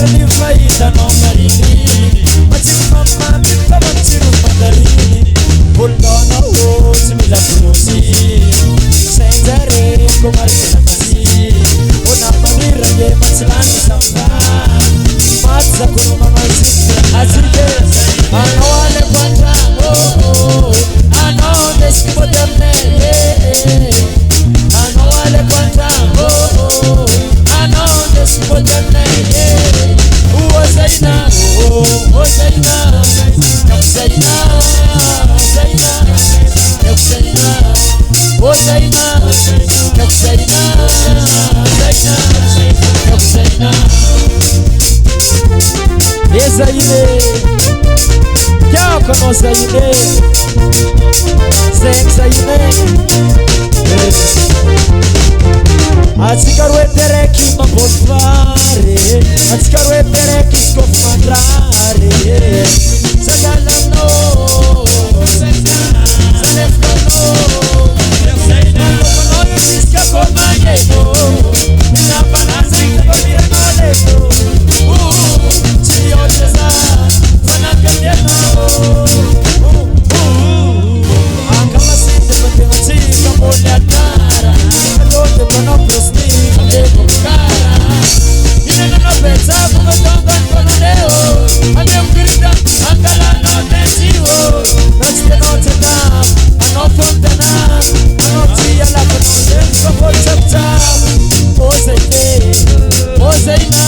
ni faida no marini Matsiri mama pita matsiru mandarini Bulgana ho simila kurosi Senzare kumarina masi Ona mamira ye matsilani samba Matsa kuru mama zikra azirge Anawale kwanja oh Ano deskipo damne Anawale kwanja oh Ano deskipo damne Zaina, oh Zaina, Zaina, Zaina, Zaina, oh Zaina, Zaina, Zaina, Zaina. Zaine, क्या करो Zaine, Zaine. Azikaru tereki mabotware, azikaru tereki skofmandrare. Sagalano, salefano, salefano, siska komayeno. Na panasa itabira maleno. Chiyoteza, fanakamieno. Angama sinte matematiki kamolatara. Adote kono prosni kameko kara. Ine no pensa como tonga kono leo. Ane ukirida angala no tensiwo. Noche no tena, ano fontana, ano tia la kono tenso por chapcha. Ozeite, ozeina,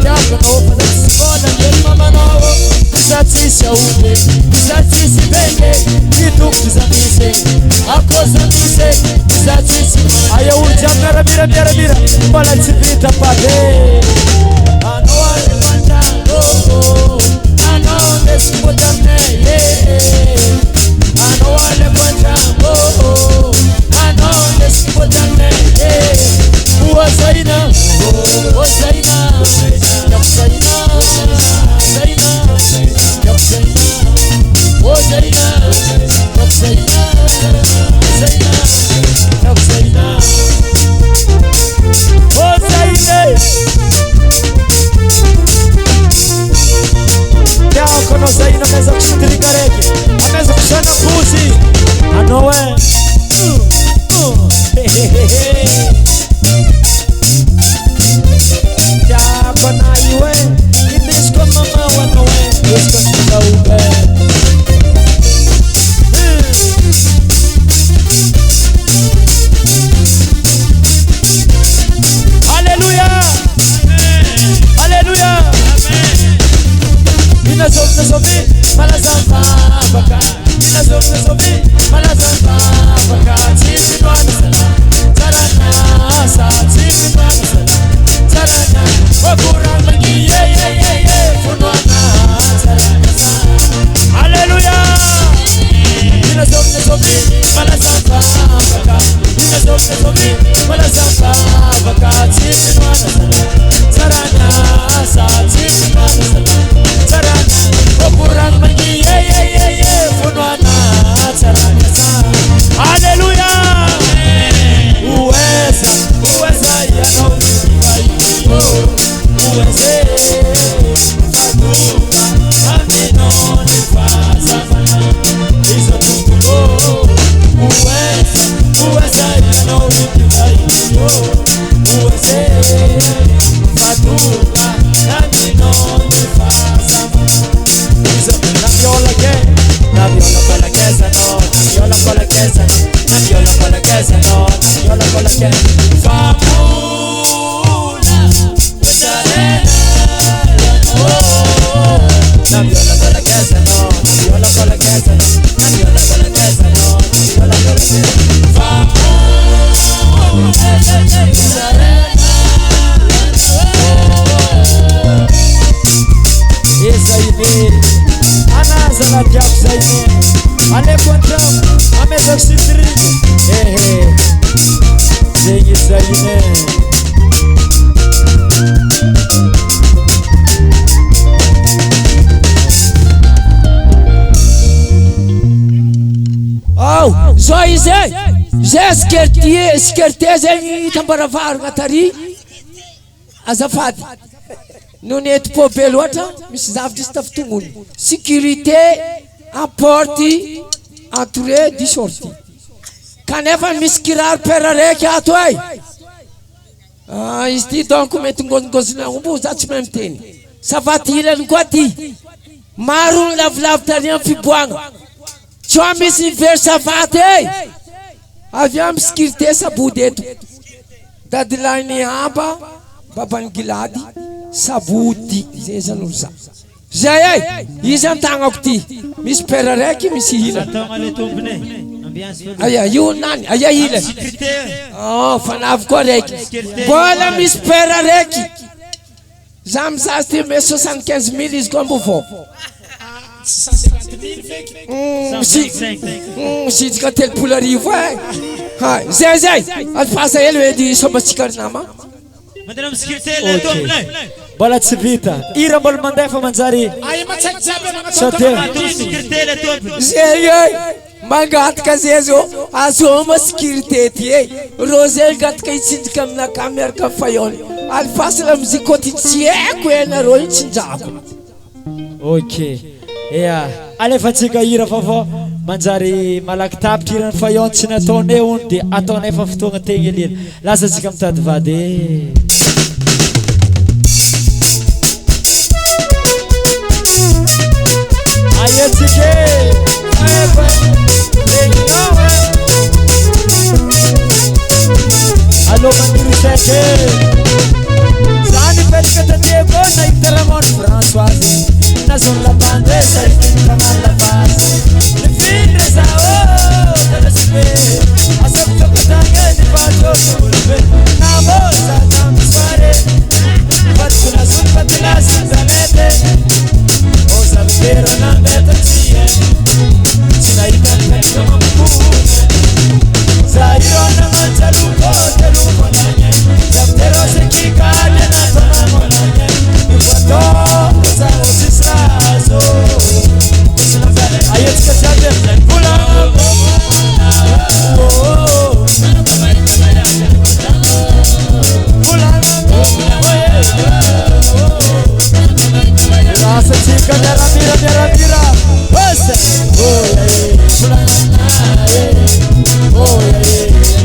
ya kono padesi bona yen mama no. Bisati shaube, bisati sibenge, kitu kizamise, akoza mise, bisati si. Ayo uja mera mira mira mira, bala chipita pade. Ano ale manjalo, ano despotame, ano ale manjalo, ano despotame. Uazaina, uazaina, yakzaina, zaina, yakzaina, uazaina, yakzaina, zaina, yakzaina. Kono Zaina meza kushindika rege, ameza kushana mbuzi. Anowe ya kona iwe Ibisko mama wanowe Ibisko sisa ube Hallelujah, Hallelujah. Nasomi, malazamba baka. Nasomi, malazamba baka. Tipi nwana sala, tarana sa. Tipi nwana sala, tarana. Wakura mangi ye ye ye ye. Funwana tarana sa. Hallelujah. Nasomi, malazamba baka. Nasomi, malazamba baka. Tipi nwana sala, tarana sa. Tipi nwana sala. Hallelujah. Uweza, uweza ya no iwayo. Uweze, faduka, amino nifasa mana. Izo tungulo. Uweza, uweza ya no iwayo. Uweze, faduka, amino nifasa mana. Naviola con la chiesa no, naviola con la chiesa no, naviola con la chiesa no, naviola con la chiesa. Famula, besarena, oh. Naviola con la chiesa no, naviola con la chiesa no, naviola con la chiesa no, naviola con la chiesa. Famula, besarena, oh. Esa idea. Anazala jak Zaine, ale kontram, ameza sitri, Zaine Zaine. Oh, Zoize, Zeskertie, Zaine tambara var gatari, azafat. nonety po be loatra misy zavatra izy tafitongony sécurité apporte entrée du sortie kanefa misy kiraro pera raiky ato ay izy ty donc mety ngozingozina ombo za tsy mahay miteny savaty ilany koa ty maro lavolavo tany amin'ny fiboagna tsy oa misy very savaty avy amin'ny sécurité sabody eto dadilany amba babany gilady sabody zay zany olo za zay ay izy antagnako ty misy pera raiky misy hilany aya io nani aya hilany fanavy koa raiky mbola misy pera raiky za mizazy ty me 75 000 izy koa mbo vao misitsika telopolo arivo zay alifasa hely edy sombatsika nama mandena amin'ny sécurité le tompony mbola tsy vita ira mbola mandefa manjary sécurité le tompony zay ay mangataka zay zo azoma sécurité ty ro zay gataka itsinjika aminaka miaraka fayony alifasa la musique koty tsy haiko nareo itsinjako ok ea alefatsika ira favo manjary malaky tapitra irany fayon tsy nataonay ony dia ataonay fa fotoagna tegna elena lasatsika mitady vady aetsika allo maniriseke zany petraka tatiako nahita ramony Françoise nazon la bandesa itinkamana la base le findre sao telespe asaptokutanga ni pato kulbe namosa tamsare patuna sun patlas zalete osa pero na meta tie sinaita pento mamukune zairona manjaluko teluko nanye yaptero sekikane na tonamo nanye iwato osa osisazo kusina fele ayetika chate kula rasa chica mira basta kula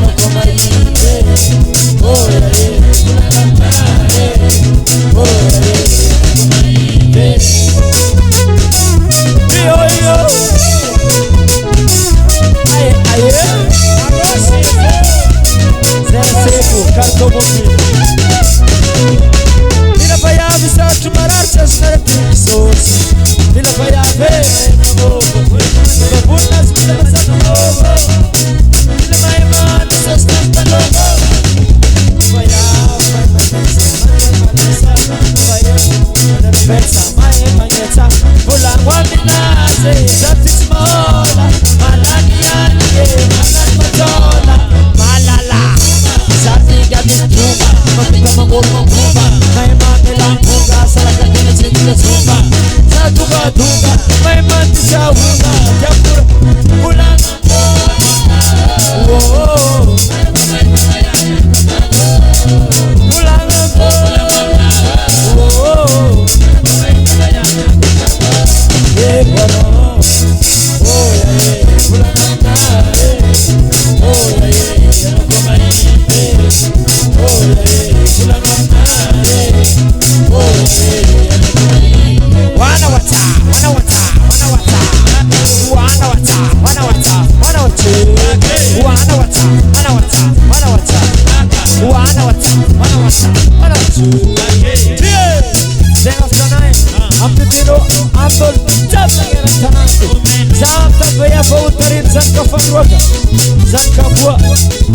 no comarite Bila bayabe satu mararsa snarati sos Bila bayabe Babunas bila masanovo Bila maiman sastas panovo Bayabe Pensa mai manyetsa Bulan waminase Satis mola Malani yange Malani matola Malala Sati gadis tuba Matika mangol mangkuba Mai mamilang kuga Salaga kini cikila suba Satuga duga Mai mati jawuga Japur Bulan Bulan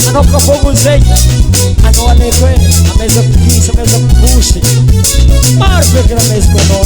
Ano ka fogusay ano alekwe ameza pisa ameza pushi marbe que la mesa no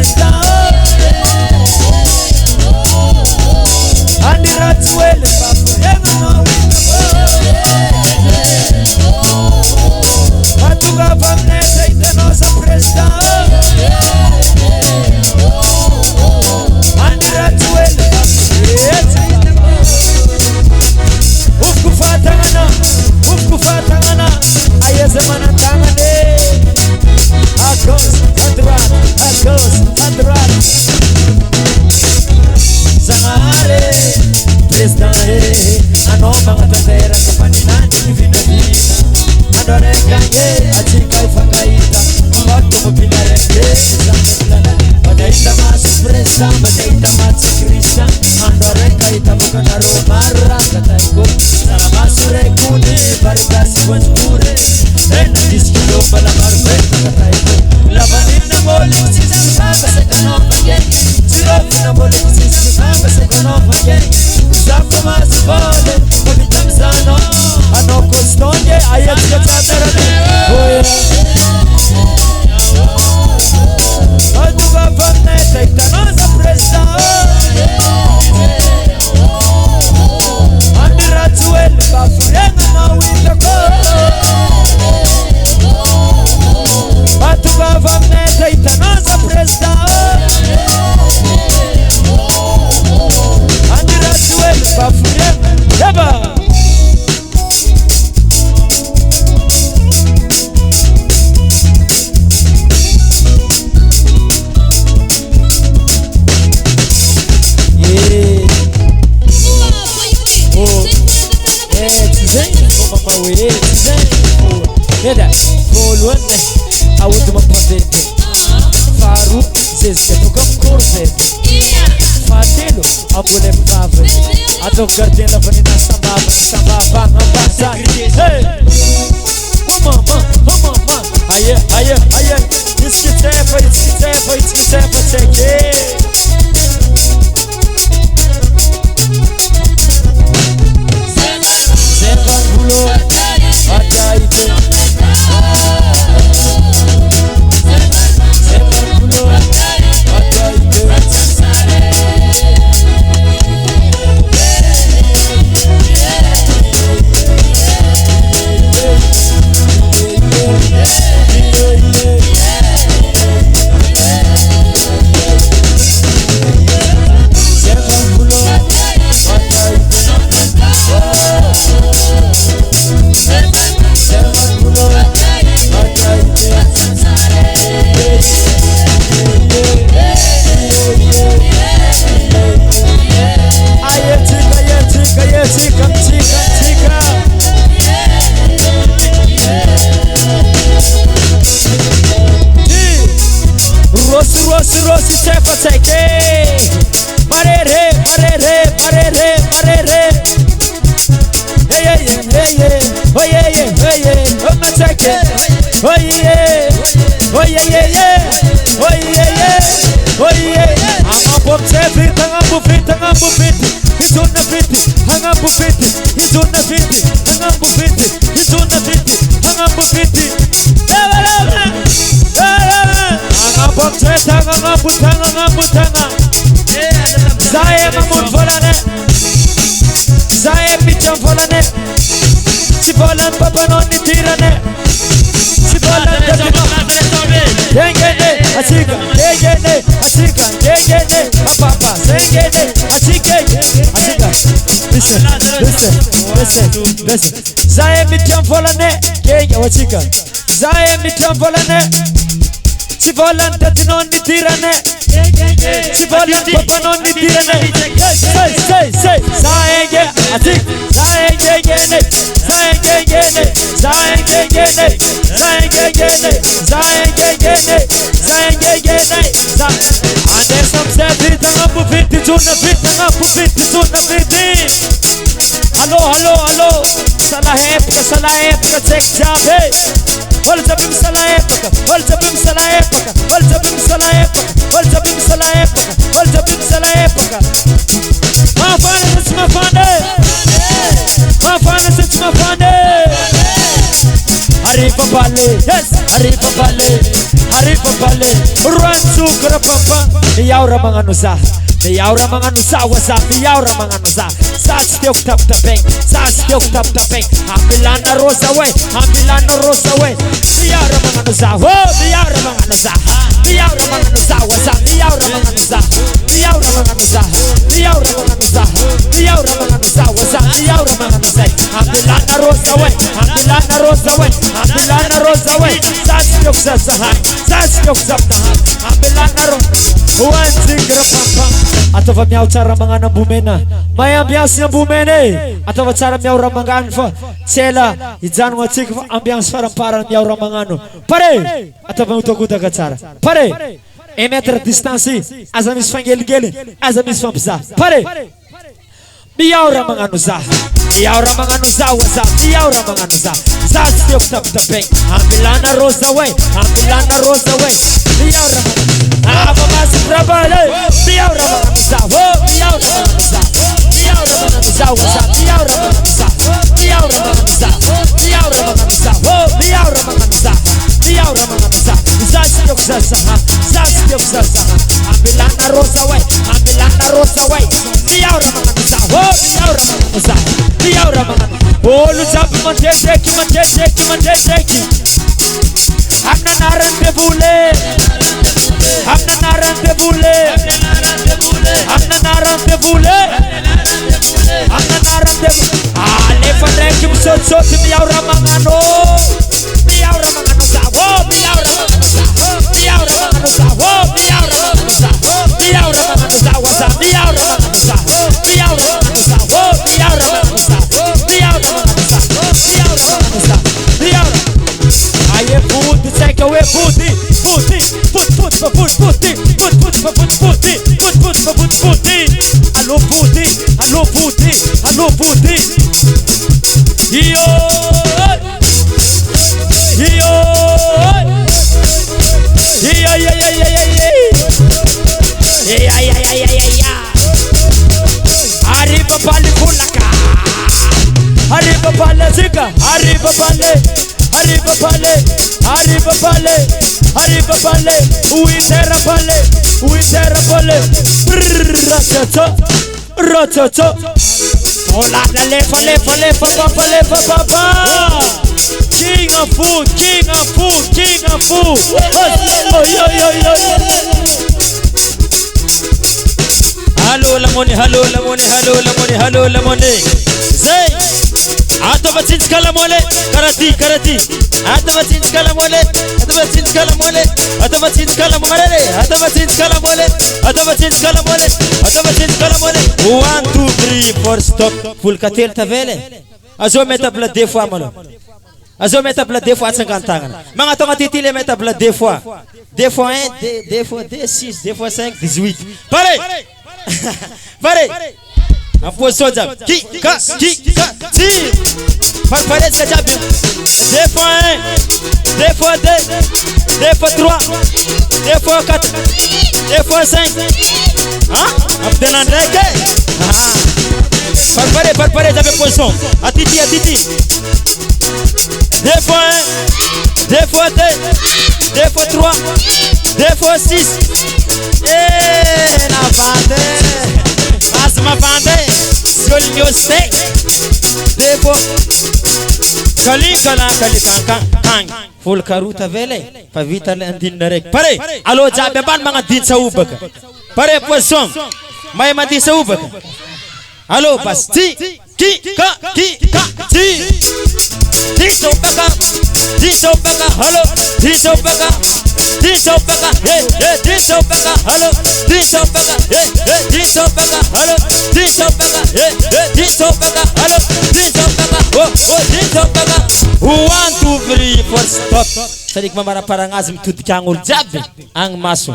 president Andi Ratsuele Papu Atuga Vamnese Itenosa president Andi Ratsuele Papu Fatangana Ayazamana Tangane Agos Adrat Zangare President Ano mga tatera Kapaninan Divina Adore Kanye Atika Ifagaita Watu Mupinareke Zangare Badaita Mas Presa Badaita Mas Krista Andore Kaita Bukanaro Marra Kataiko Salamasure Kune Barikasi Wanture Ena Diskilo Bala Marveta Kataiko Lavanina Molik Sisi Samba Sekanova Yeng Sirofina Molik Sisi Samba Sekanova Yeng Zafo Mas Vole Kavitam Zano Ano Kostonye Ayat Katarane Aduga Vamneta Itanosa Presa Andi Ratsuele Bafurenga na Witako Atuga Vamneta Itanosa Presa Andi Ratsuele Bafurenga Yaba Heda, volone, aud mapavete. Faru, zezke tokam korsete. Fatelo, abule mfave. Ato gardena vanina sambava ngambasa. Hey, mama. Aye. It's kitefa, take it. Zepan bulo. Ataite Sepakulo Ataite Rossi sefa seke Marere Hey Oma seke Angapop sefit Angapop fit Izuna fit Angapop fit Izuna fit Angapop fit Izuna fit Angapop fit Angaputanga Zaya mamut volane Zaya picham volane Sibolan papa noni tirane Sibolan Dengene asika Papa Dengene asika Listen Zaya picham volane Kenge wasika Zaya picham volane Sibolan tatinoni tirane Sibolan papa noni tirane Say Saenge atik Saenge Ande som sefit Angapu fit Izuna fit Hello Salah época Tek jabe Olza bim sala época Mafana sits mafane Arriva Palle Arriba pale Ransu kerapapa Miyaura mga nusa Miyaura mga nusa Wasa miyaura mga nusa Sats tiok tap tapeng Sats tiok tap tapeng Hamilana rosa way Hamilana rosa way Miyaura mga nusa Miyaura mga nusa Miyaura mga nusa Wasa miyaura mga nusa Miyaura mga nusa Miyaura mga nusa Miyaura mga nusa Wasa miyaura mga nusa Hamilana rosa way Hamilana rosa way Hamilana rosa way Sats tiok sasahan Sats tiok saptahan Hamilana rosa One singra pampa Atau miau cara mangana bumena Maya biasnya bumene Atau cara miau ramangan fa Cela Ijan wacik ambiance para miau ramangano Pare Atau mau toku daga cara Pare 1 meter distansi Azamis fangel-gele Azamis fampsa Pare Miau ramangano zah Miau ramangano zah wasa Miau ramangano zah Zah stiok tap tapeng Ambilana rosa way Ambilana rosa way Miau ramangano Apa masih berapa leh? Biar ramah nusa, biar ramah nusa, biar ramah nusa, biar ramah nusa, biar ramah nusa, biar ramah nusa, biar ramah nusa, biar ramah nusa. Zastiok zasaha, zastiok zasaha. Ambilana rosa way, ambilana rosa way. Biar ramah nusa, biar ramah nusa, biar ramah nusa. Bolu jampi mandeteki, mandeteki, mandeteki. Amna naran debule. Amna naran debule Amna naran debule Amna naran debule Ale faneki msot miau ramangano Miau ramangano sa miau ramangano sa miau ramangano sa miau ramangano sa miau ramangano sa wasa miau ramangano sa miau ramangano sa miau ramangano sa miau ramangano sa miau ramangano sa miau Aye puti take away puti puti put puti allo puti allo puti yo arriba pale kulaka arriba pale zika arriba pale arriba pale arriba pale arriba pale uitera pale ratata ratata ola la lefa papa king of food oh yo Hello lamone Zay Atabatins kalamole karati Atabatins kalamole 1 2 3 4 stop full katel tavele azo meta bla deux fois malo azo meta bla deux fois 50 tangana mga tonga titile meta bla deux fois 1 2 fois 2 6 2 fois 5 18 pare Apo soja ki ka ti pare se jabi 2 fois 1 2 fois 2 2 fois 3 2 fois 4 2 fois 5 abdenan reke pare jabe position atiti 2 fois 1 2 fois 2 2 fois 3 2 fois 6 na bande asma bande sol mio stay 2 fois kali kan full karuta vele fa vita le andin rek pare alo jabe ban mga din sa ubaka pare position may mati sa ubaka alo pas ti ka ti so baka halo ti so baka halo ti so baka halo ti so baka halo One, two, three, four, stop. Sadik mamara parang azim tutikangul jabe ang maso.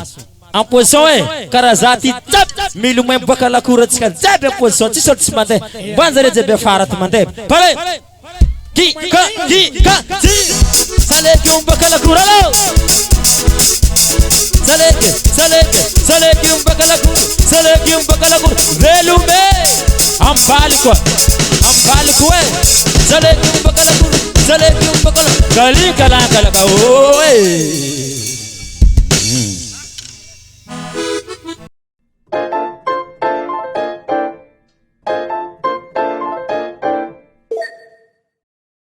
Ang position karazati jab milumay bakala kurat ska jabe position ci sot smante banzare jabe farat mante pare ki ka ti sale ki bakala kuralo sale ki bakala kur velume am baliko sale ki bakala kur kali kala ka oe